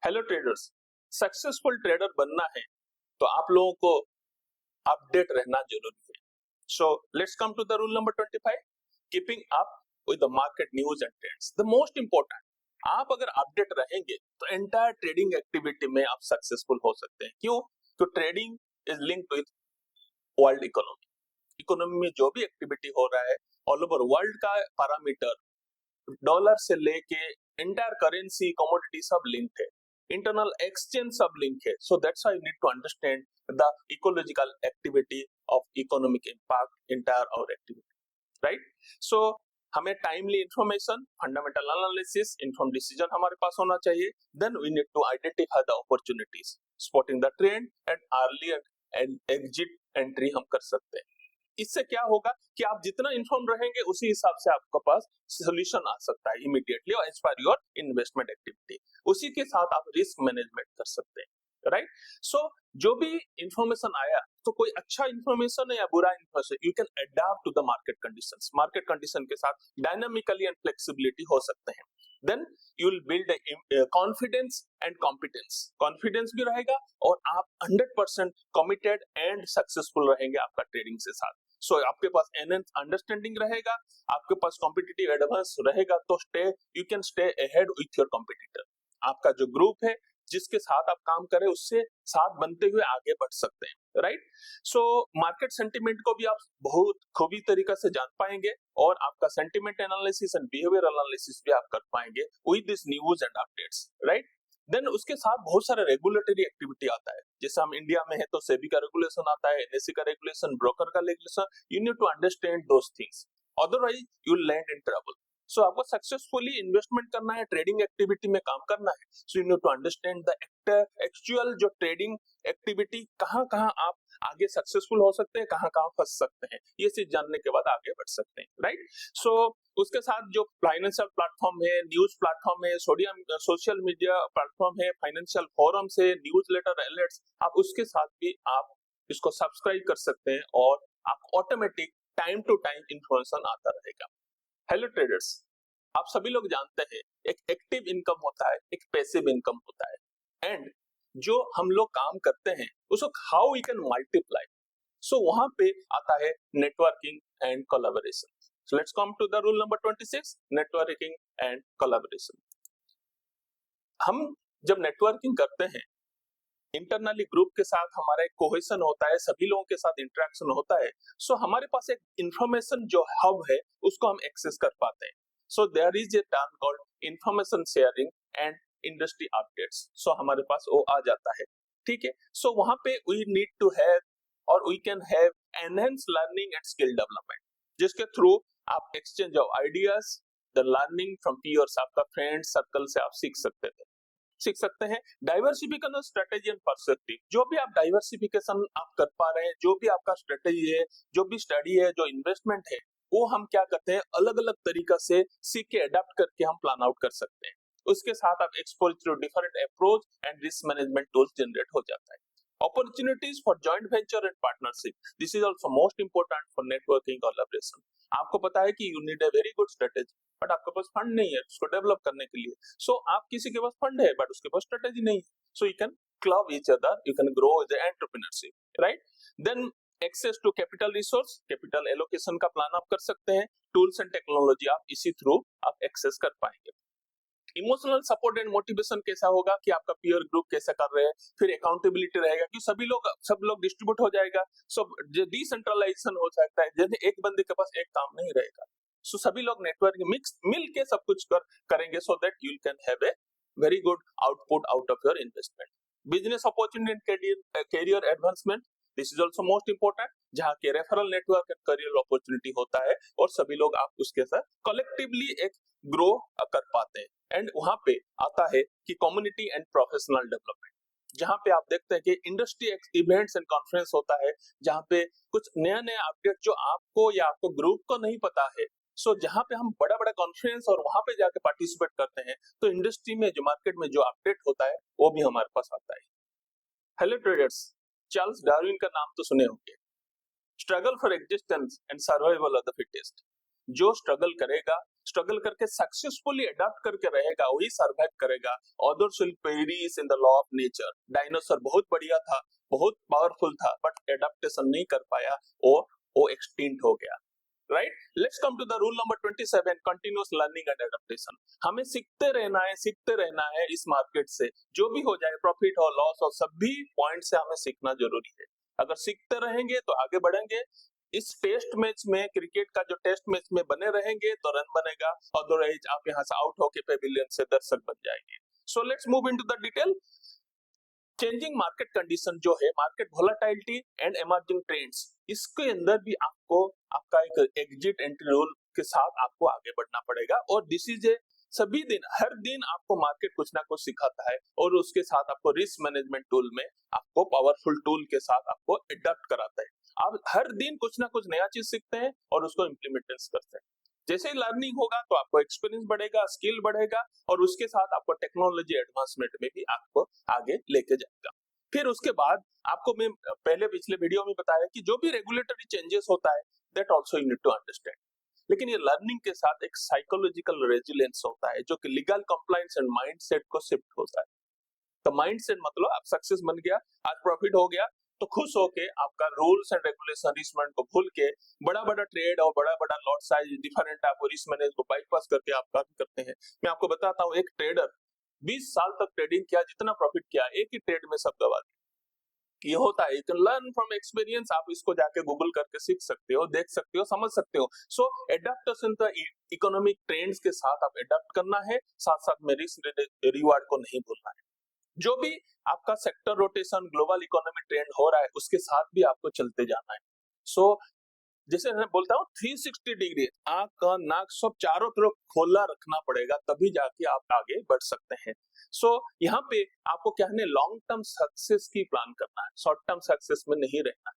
Hello traders, successful trader बनना है तो आप लोगों को अपडेट रहना जरूरी है। So let's come to the rule number 25, keeping up with the market news and trends. The most important, आप अगर अपडेट रहेंगे तो एंटायर ट्रेडिंग एक्टिविटी में आप सक्सेसफुल हो सकते हैं। क्यों? क्योंकि trading is linked with world economy. Economy में जो भी एक्टिविटी हो रहा है ऑल ओवर वर्ल्ड का पैरामीटर, डॉलर से लेके इंटायर करेंसी, कमोडिटी सब लिंक है, इंटरनल एक्सचेंज सब लिंक है। So that's why you need to understand the ecological activity of economic impact entire our activity, right? So हमें timely information, fundamental analysis, inform decision हमारे पास होना चाहिए। Then we need to identify the opportunities, spotting the trend and early and exit entry हम कर सकते हैं। इससे क्या होगा कि आप जितना इन्फॉर्म रहेंगे उसी हिसाब से आपके पास सोल्यूशन आ सकता है इमीडिएटली और as per your investment activity. उसी के साथ आप रिस्क मैनेजमेंट कर सकते हैं, राइट? सो जो भी इंफॉर्मेशन आया, तो कोई अच्छा इंफॉर्मेशन है या बुरा information, you can adapt to the market conditions. Market condition के साथ डायनामिकली एंड फ्लेक्सिबिलिटी हो सकते हैं। Then you will build confidence and competence. Confidence भी रहेगा और आप 100% कमिटेड एंड सक्सेसफुल रहेंगे आपका ट्रेडिंग से साथ। सो आपके पास एनहेंस अंडरस्टैंडिंग रहेगा, आपके पास कॉम्पिटिटिव एडवांस रहेगा, तो you can stay ahead with your competitor. आपका जो ग्रुप है जिसके साथ आप काम करें उससे साथ बनते हुए आगे बढ़ सकते हैं, राइट? सो मार्केट सेंटिमेंट को भी आप बहुत खूबी तरीका से जान पाएंगे और आपका sentiment analysis and behaviour analysis भी आप कर पाएंगे with this news and updates, right? Then उसके साथ बहुत सारे रेगुलेटरी एक्टिविटी आता है। जैसे हम इंडिया में है तो सेबी का रेगुलेशन आता है, एनएससी का रेगुलेशन, ब्रोकर का regulation. You need to understand those things, otherwise you will land in trouble. So आपको सक्सेसफुली इन्वेस्टमेंट करना है, ट्रेडिंग एक्टिविटी में काम करना है, so you need to understand the actual जो ट्रेडिंग एक्टिविटी, कहाँ कहाँ आप आगे सक्सेसफुल हो सकते हैं, कहाँ कहाँ फंस सकते हैं। ये चीज जानने के बाद आगे बढ़ सकते हैं, राइट? सो उसके साथ जो फाइनेंशियल प्लेटफॉर्म है, न्यूज प्लेटफॉर्म है, सोशल मीडिया प्लेटफॉर्म है, फाइनेंशियल फोरम से न्यूज लेटर, अलर्ट्स, आप उसके साथ भी आप इसको सब्सक्राइब कर सकते हैं और आप automatic time to time information आता रहेगा। हेलो ट्रेडर्स, आप सभी लोग जानते हैं एक एक्टिव इनकम होता है, एक पैसिव इनकम होता है, एंड जो हम लोग काम करते हैं उसको how we can multiply. So वहां पे आता है networking and collaboration. So let's come to the rule number 26, networking and collaboration. हम जब नेटवर्किंग करते हैं, इंटरनली ग्रुप के साथ हमारा एक कोहेशन होता है, सभी लोगों के साथ इंटरेक्शन होता है। सो हमारे पास एक इंफॉर्मेशन जो हब है उसको हम एक्सेस कर पाते हैं। So there is a term called information sharing and industry updates. So हमारे पास वो आ जाता है, ठीक है? सो वहां पे वी नीड टू हैव और we can have enhance learning and skill development, जिसके थ्रू आप exchange of ideas, the learning from peers, आपका फ्रेंड सर्कल से आप सीख सकते हैं। डाइवर्सिफिकेशन स्ट्रेटेजी एंड पर्सपेक्टिव, जो भी आप डाइवर्सिफिकेशन आप कर पा रहे हैं, जो भी आपका स्ट्रेटेजी है, जो भी स्टडी है, जो इन्वेस्टमेंट है, वो हम क्या करते हैं, अलग अलग तरीका से सीख के अडेप्ट करके हम प्लान आउट कर सकते हैं। उसके साथ आप expose to different approach and risk management tools generate हो जाता है। Opportunities for joint venture and partnership, this is also most important for networking collaboration. आपको पता है कि you need a very good strategy, but आपके पास फंड नहीं है उसको डेवलप करने के लिए। सो आप किसी के पास फंड है बट उसके पास स्ट्रेटेजी नहीं है, so you can club each other, you can grow with the entrepreneurship, right? Then access to capital resource, capital allocation का प्लान आप कर सकते हैं। टूल्स एंड टेक्नोलॉजी आप इसी थ्रू आप एक्सेस कर पाएंगे। इमोशनल सपोर्ट एंड मोटिवेशन कैसा होगा कि आपका पीयर ग्रुप कैसा कर रहे हैं, फिर अकाउंटेबिलिटी रहेगा कि सब लोग डिस्ट्रीब्यूट हो जाएगा। सो डिसेंट्रलाइजेशन हो सकता है, जैसे एक बंदे के पास एक काम नहीं रहेगा। सो सभी लोग नेटवर्क मिक्स मिल के सब कुछ करेंगे, so that you can have a very good output out of your investment. Business opportunity and career advancement, this is also most important, जहाँ के referral network and career opportunity होता है और सभी लोग आप उसके साथ कलेक्टिवली एक ग्रो कर पाते हैं। एंड वहां पे आता है कि कम्युनिटी एंड प्रोफेशनल डेवलपमेंट, जहां पे आप देखते हैं कि इंडस्ट्री इवेंट्स एंड कॉन्फ्रेंस होता है, जहां पे कुछ नया नया अपडेट जो आपको या आपको ग्रुप को नहीं पता है। सो जहां पे हम बड़ा बड़ा कॉन्फ्रेंस और वहां पे जाके पार्टिसिपेट करते हैं, तो इंडस्ट्री में जो मार्केट में जो अपडेट होता है वो भी हमारे पास आता है। हेलो ट्रेडर्स, चार्ल्स डार्विन का नाम तो सुने होंगे। Struggle for existence and survival of the fittest. जो स्ट्रगल करके सक्सेसफुली अडॉप्ट करके रहेगा वही सर्वाइव करेगा। Others will perish in the law of nature. Dinosaur बहुत बढ़िया था, बहुत पावरफुल था, बट एडाप्टेशन नहीं कर पाया और वो एक्सटिंक्ट हो गया। Right, let's come to the rule number 27, continuous learning and adaptation. हमें सीखते रहना है इस मार्केट से। जो भी हो जाए, प्रॉफिट हो लॉस हो, सभी पॉइंट से हमें सीखना जरूरी है। अगर सीखते रहेंगे तो आगे बढ़ेंगे। इस टेस्ट मैच में, क्रिकेट का जो टेस्ट मैच में बने रहेंगे तो रन बनेगा, अदरवाइज आप यहाँ से आउट होके पेविलियन से दर्शक बन जाएंगे। So let's move into the detail. Changing market condition जो है, market volatility and emerging trends, इसके अंदर भी आपको आपका एक एग्जिट एंट्री रूल के साथ आपको आगे बढ़ना पड़ेगा। और दिस इज ए सभी दिन, हर दिन आपको मार्केट कुछ ना कुछ सिखाता है और उसके साथ आपको रिस्क मैनेजमेंट टूल में आपको पावरफुल टूल के साथ आपको अडॉप्ट कराता है। आप हर दिन कुछ ना कुछ नया चीज सीखते हैं और उसको इम्प्लीमेंट करते हैं। जैसे ही लर्निंग होगा तो आपको एक्सपीरियंस बढ़ेगा, स्किल बढ़ेगा और उसके साथ आपको टेक्नोलॉजी एडवांसमेंट में भी आपको आगे लेके जाएगा। फिर उसके बाद आपको मैं पहले पिछले वीडियो में बताया कि जो भी रेगुलेटरी चेंजेस होता है that also you need to understand. लेकिन ये लर्निंग के साथ एक साइकोलॉजिकल रेजिलियंस होता है जो कि लीगल कंप्लायंस एंड माइंडसेट को शिफ्ट होता है। तो माइंडसेट मतलब आप सक्सेस बन गया, आज प्रॉफिट हो गया, तो खुश होके आपका रूल्स एंड रेगुलेशन रिस्क को भूल के बड़ा बड़ा ट्रेड और बड़ा बड़ा लॉट साइज डिफरेंट आपको रिस्क मैनेज को बाईपास करके आप काम करते हैं। मैं आपको बताता हूँ, एक ट्रेडर 20 साल तक ट्रेडिंग किया, जितना प्रॉफिट किया एक ही ट्रेड में सब गवा दिया। ये होता है, you can learn from experience. आप इसको जाके गूगल करके सीख सकते हो, देख सकते हो, समझ सकते हो। सो एडेप्टेशन द इकोनॉमिक ट्रेंड्स के साथ आप एडेप्ट करना है, साथ साथ में रिस्क रिवार्ड को नहीं भूलना है। जो भी आपका sector rotation, global economy trend हो रहा है, उसके साथ भी आपको चलते जाना है। सो जैसे मैं बोलता हूँ 360 डिग्री आंख कान नाक सब चारों तरफ खोला रखना पड़ेगा, तभी जाके आप आगे बढ़ सकते हैं। सो यहाँ पे आपको क्या है, लॉन्ग टर्म सक्सेस की प्लान करना है, शॉर्ट टर्म सक्सेस में नहीं रहना है।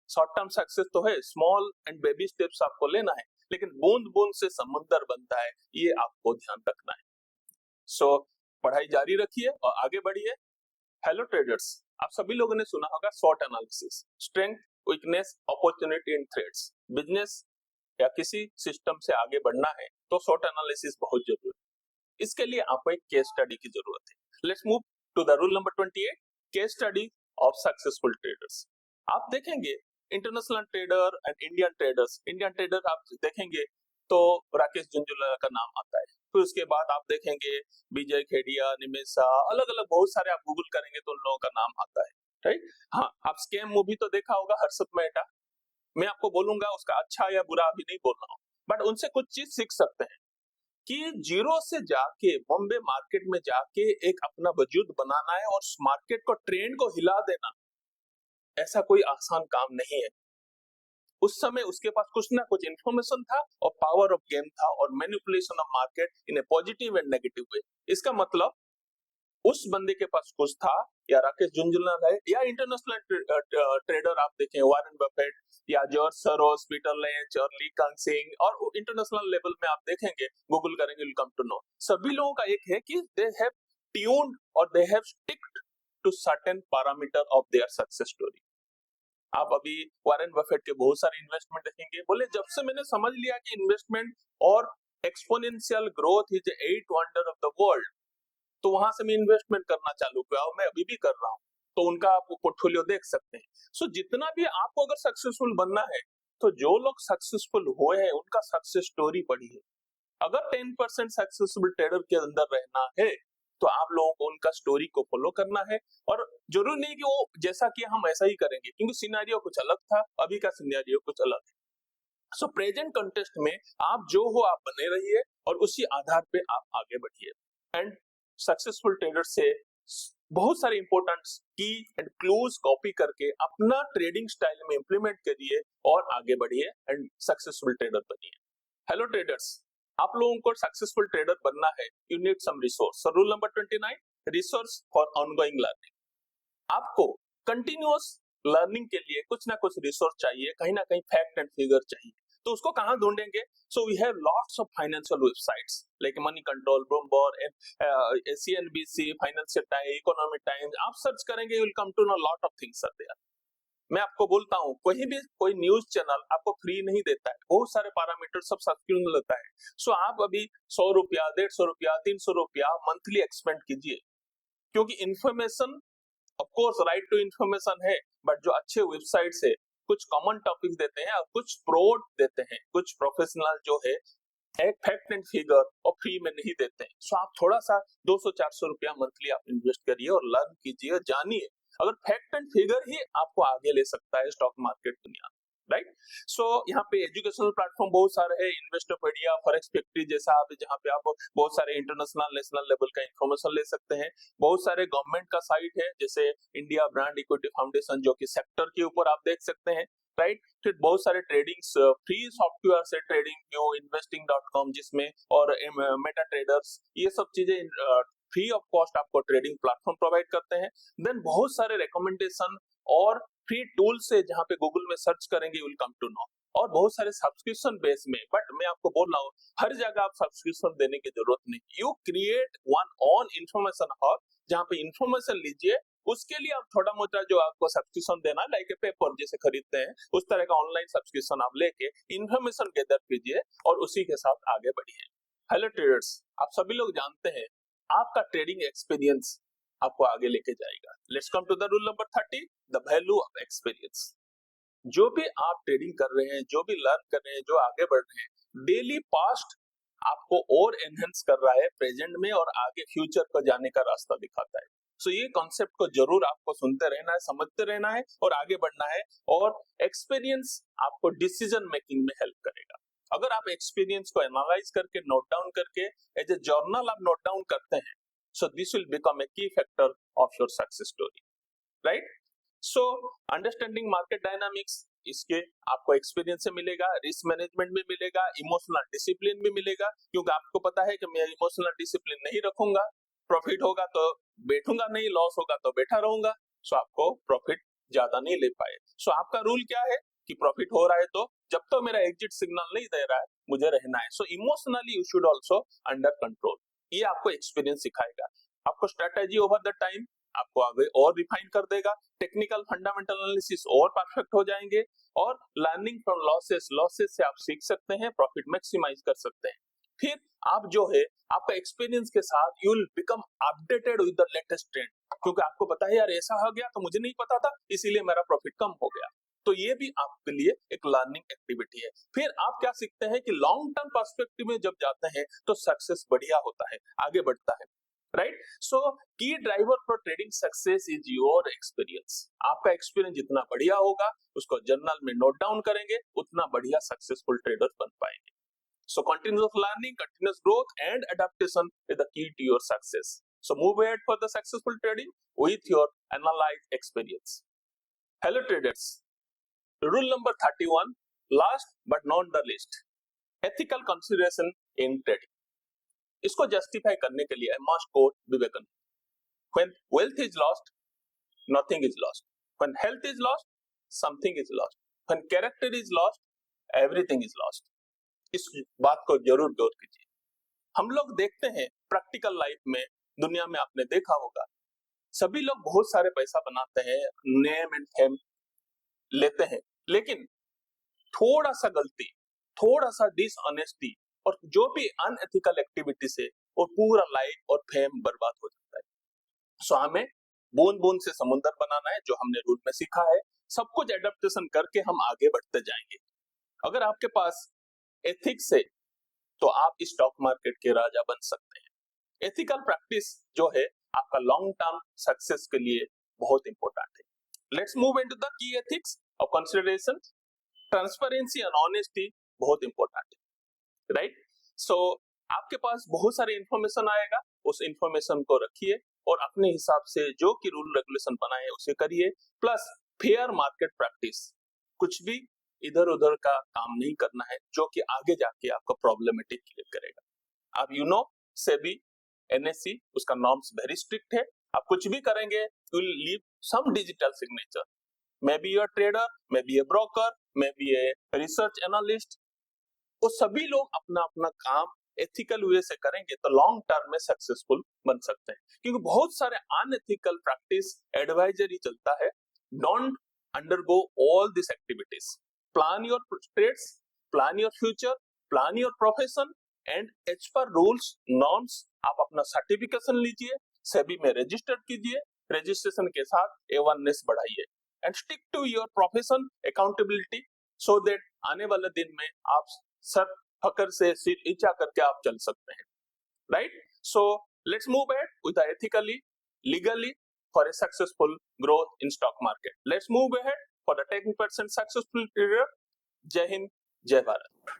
शॉर्ट टर्म सक्सेस तो है, स्मॉल एंड बेबी स्टेप्स आपको लेना है, लेकिन बूंद बूंद से समुद्र बनता है, ये आपको ध्यान रखना है। सो पढ़ाई जारी रखिए और आगे बढ़िए। हेलो ट्रेडर्स, आप सभी लोगों ने सुना होगा SWOT analysis, strength, weakness, opportunity and threats. Business या किसी सिस्टम से आगे बढ़ना है तो SWOT एनालिसिस बहुत जरूरी है। इसके लिए आपको एक केस स्टडी की जरूरत है। Let's move to the rule number 28, case study of successful traders. आप देखेंगे international trader and Indian trader आप देखेंगे तो राकेश झुंझुनवाला का नाम आता है। फिर उसके बाद आप देखेंगे विजय खेड़िया, निमेशा, अलग अलग बहुत सारे आप गूगल करेंगे तो उन लोगों का नाम आता है। राइट, हाँ, आप स्कैम मूवी तो देखा होगा, हर्षद मेहता। मैं आपको बोलूंगा उसका अच्छा या बुरा अभी नहीं बोल रहा हूँ, बट उनसे कुछ चीज सीख सकते हैं कि जीरो से जाके बॉम्बे मार्केट में जाके एक अपना वजूद बनाना है और मार्केट को, ट्रेंड को हिला देना, ऐसा कोई आसान काम नहीं है। उस समय उसके पास कुछ ना कुछ इंफॉर्मेशन था और पावर ऑफ गेम था और manipulation of market in A positive and negative way. इसका मतलब उस बंदे के पास कुछ था, या राकेश झुंझुनवाला है, या इंटरनेशनल ट्रेडर आप देखें वॉरेन बफेट या जॉर्ज सोरोस, पीटर लिंच और ली कांग सिंह, और इंटरनेशनल लेवल में आप देखेंगे, गूगल करेंगे, विल कम टू नो। सभी लोगों का एक है कि दे हैव ट्यून्ड और they have sticked to certain parameter of their success story. आप अभी वॉरेन बफेट के बहुत सारे इन्वेस्टमेंट देखेंगे, बोले जब से मैंने समझ लिया कि इन्वेस्टमेंट और exponential growth is the 8 wonder of the world, तो वहां से मैं इन्वेस्टमेंट करना चालू किया और मैं अभी भी कर रहा हूँ। तो उनका आप पोर्टफोलियो देख सकते हैं। सो जितना भी आपको अगर सक्सेसफुल बनना है तो जो लोग सक्सेसफुल हुए हैं उनका सक्सेस स्टोरी पढ़िए। अगर 10% सक्सेसफुल ट्रेडर के अंदर रहना है तो आप लोगों को उनका स्टोरी को फॉलो करना है। और जरूरी नहीं कि वो जैसा किया हम ऐसा ही करेंगे, क्योंकि सिनेरियो कुछ अलग था, अभी का सिनेरियो कुछ अलग है। सो प्रेजेंट कंटेक्स्ट में आप जो हो आप बने रहिए और उसी आधार पे आप आगे बढ़िए। एंड सक्सेसफुल ट्रेडर से बहुत सारे इंपॉर्टेंट की एंड क्लूज कॉपी करके अपना ट्रेडिंग स्टाइल में इंप्लीमेंट करिए और आगे बढ़िए एंड सक्सेसफुल ट्रेडर बनिए। हेलो ट्रेडर्स, आप लोगों को सक्सेसफुल ट्रेडर बनना है, you need some resource. So rule number 29, resource for ongoing learning. आपको कंटिन्यूअस लर्निंग के लिए कुछ ना कुछ रिसोर्स चाहिए, कहीं ना कहीं फैक्ट एंड फिगर चाहिए। तो उसको कहाँ ढूंढेंगे? So we have lots of financial websites like Moneycontrol, Bloomberg, CNBC, Financial Times, Economic Times. आप सर्च करेंगे, you will come to know lot of things are there. मैं आपको बोलता हूँ कोई भी कोई न्यूज चैनल आपको फ्री नहीं देता है, बहुत सारे पैरामीटर सब सब्सक्रिप्शन लेता है। सो आप अभी 100 रुपया, 150 रुपया, 300 रुपया मंथली एक्सपेंड कीजिए, क्योंकि information of course right to information है, बट जो अच्छे वेबसाइट से कुछ कॉमन टॉपिक्स देते हैं और कुछ प्रो देते हैं, कुछ प्रोफेशनल जो है एक फैक्ट एंड फिगर और फ्री में नहीं देते हैं। सो आप थोड़ा सा 200-400 रुपया मंथली आप इन्वेस्ट करिए और लर्न कीजिए, जानिए। अगर फैक्ट एंड फिगर ही आपको आगे ले सकता है स्टॉक मार्केट दुनिया, राइट। सो यहाँ पे एजुकेशनल प्लेटफॉर्म बहुत सारे हैं, इन्वेस्टोपीडिया, फॉरेक्सपेक्ट्री जैसा आप, जहाँ पे आप बहुत सारे इंटरनेशनल नेशनल लेवल का इंफॉर्मेशन ले सकते हैं। बहुत सारे गवर्नमेंट का साइट है, जैसे इंडिया ब्रांड इक्विटी फाउंडेशन, जो कि सेक्टर के ऊपर आप देख सकते हैं, राइट। फिर बहुत सारे ट्रेडिंग फ्री सॉफ्टवेयर है, ट्रेडिंग व्यू, investing.com जिसमें, और मेटा ट्रेडर्स, ये सब चीजें फ्री ऑफ कॉस्ट आपको ट्रेडिंग प्लेटफॉर्म प्रोवाइड करते हैं। देन बहुत सारे रिकमेंडेशन और फ्री टूल्स है, जहां पे गूगल में सर्च करेंगे you will come to know, और बहुत सारे सब्सक्रिप्शन बेस में। बट मैं आपको बोल रहा हूँ हर जगह आप सब्सक्रिप्शन देने की जरूरत नहीं, you create one on information hub, जहाँ पे इंफॉर्मेशन लीजिए, उसके लिए आप थोड़ा मोटा जो आपको सब्सक्रिप्शन देना है, लाइक ए पेपर जैसे खरीदते हैं, उस तरह का ऑनलाइन सब्सक्रिप्शन आप लेके इंफॉर्मेशन गैदर कीजिए और उसी के साथ आगे बढ़िए। हेलो ट्रेडर्स, आप सभी लोग जानते हैं आपका ट्रेडिंग एक्सपीरियंस आपको आगे लेके जाएगा। Let's come to the rule number 30, the value of experience. जो भी आप ट्रेडिंग कर रहे हैं, जो भी लर्न कर रहे हैं, जो आगे बढ़ रहे हैं, डेली पास्ट आपको और एनहेंस कर रहा है प्रेजेंट में, और आगे फ्यूचर पर जाने का रास्ता दिखाता है। सो ये कॉन्सेप्ट को जरूर आपको सुनते रहना है, समझते रहना है और आगे बढ़ना है। और एक्सपीरियंस आपको डिसीजन मेकिंग में हेल्प करेगा। अगर आप एक्सपीरियंस को एनालाइज करके, नोट डाउन करके, एज ए जर्नल आप नोट डाउन करते हैं, so this will become a key factor of your success story, right. So understanding market dynamics, इसके आपको एक्सपीरियंस से मिलेगा, रिस्क मैनेजमेंट भी मिलेगा, इमोशनल डिसिप्लिन भी मिलेगा, क्योंकि आपको पता है कि मैं इमोशनल डिसिप्लिन नहीं रखूंगा, प्रॉफिट होगा तो बैठूंगा नहीं, लॉस होगा तो बैठा रहूंगा, सो आपको प्रॉफिट ज्यादा नहीं ले पाए। सो आपका रूल क्या है कि प्रॉफिट हो रहा है तो जब तक मेरा एग्जिट सिग्नल नहीं दे रहा है मुझे रहना है। So emotionally you should also under control, ये आपको एक्सपीरियंस सिखाएगा। आपको स्ट्रेटेजी ओवर द टाइम आपको आगे और रिफाइन कर देगा, टेक्निकल फंडामेंटल एनालिसिस और परफेक्ट हो जाएंगे, और लर्निंग फ्रॉम लॉसेस, लॉसेस से आप सीख सकते हैं, प्रॉफिट मैक्सिमाइज कर सकते हैं। फिर आप जो है आपका एक्सपीरियंस के साथ you will become updated with the latest trend, क्योंकि आपको पता है यार ऐसा हो गया तो मुझे नहीं पता था, इसीलिए मेरा प्रॉफिट कम हो गया। तो ये भी आपके लिए एक लर्निंग एक्टिविटी है। फिर आप क्या सीखते हैं कि लॉन्ग टर्म पर्सपेक्टिव में जब जाते हैं तो सक्सेस बढ़िया होता है, आगे बढ़ता है, राइट। सो की driver for trading success is your experience. आपका एक्सपीरियंस जितना बढ़िया होगा, उसको जर्नल में नोट डाउन करेंगे, उतना बढ़िया सक्सेसफुल ट्रेडर बन पाएंगे। सो continuous learning, continuous growth and adaptation is the key to your success. So move ahead for the successful trading with your analyzed experience. Hello traders, rule number 31, last but not the least, ethical consideration in trading. इसको justify करने के लिए I must quote Vivekananda, when wealth is lost nothing is lost, when health is lost something is lost, when character is lost everything is lost. इस बात को जरूर गौर कीजिए। हम लोग देखते हैं प्रैक्टिकल लाइफ में, दुनिया में आपने देखा होगा, सभी लोग बहुत सारे पैसा बनाते हैं, नेम एंड फेम लेते हैं, लेकिन थोड़ा सा गलती, थोड़ा सा डिसऑनेस्टी और जो भी अनएथिकल एक्टिविटी से वो पूरा लाइफ और फेम बर्बाद हो जाता है। सो हमें बूंद बूंद से समुद्र बनाना है, जो हमने रूल में सीखा है। सब कुछ एडेप्टेशन करके हम आगे बढ़ते जाएंगे। अगर आपके पास एथिक्स है तो आप स्टॉक मार्केट के राजा बन सकते हैं। एथिकल प्रैक्टिस जो है आपका लॉन्ग टर्म सक्सेस के लिए बहुत इंपॉर्टेंट है। Let's move into the key ethics of consideration. Transparency and honesty बहुत इंपॉर्टेंट है, राइट। सो आपके पास बहुत सारे इंफॉर्मेशन आएगा, उस इंफॉर्मेशन को रखिए और अपने हिसाब से जो कि रूल रेगुलेशन बनाए उसे करिए। प्लस फेयर मार्केट प्रैक्टिस, कुछ भी इधर उधर का काम नहीं करना है जो कि आगे जाके आपको प्रॉब्लमेटिक क्रिएट करेगा। आप यू नो सेबी, एनएससी, उसका नॉर्म्स वेरी स्ट्रिक्ट है। आप कुछ भी करेंगे you will leave some digital signature, maybe a trader, maybe a broker, maybe a research analyst, वो सभी लोग अपना अपना काम एथिकल वे से करेंगे तो लॉन्ग टर्म में सक्सेसफुल बन सकते हैं। क्योंकि बहुत सारे अनएथिकल प्रैक्टिस एडवाइजरी चलता है, don't undergo all these activities. Plan your trades, plan your future, plan your profession, and as per rules norms आप अपना सर्टिफिकेशन लीजिए, सेबी में रजिस्टर कीजिए, रजिस्ट्रेशन के साथ अवेयरनेस बढ़ाइए and stick to your profession accountability so that आने वाले दिन में आप सर फकर से सिर ऊंचा करके आप चल सकते हैं, right? So let's move ahead with ethically, legally for a successful growth in stock market. Let's move ahead for the 10% successful career. Jai Hind, Jai Bharat.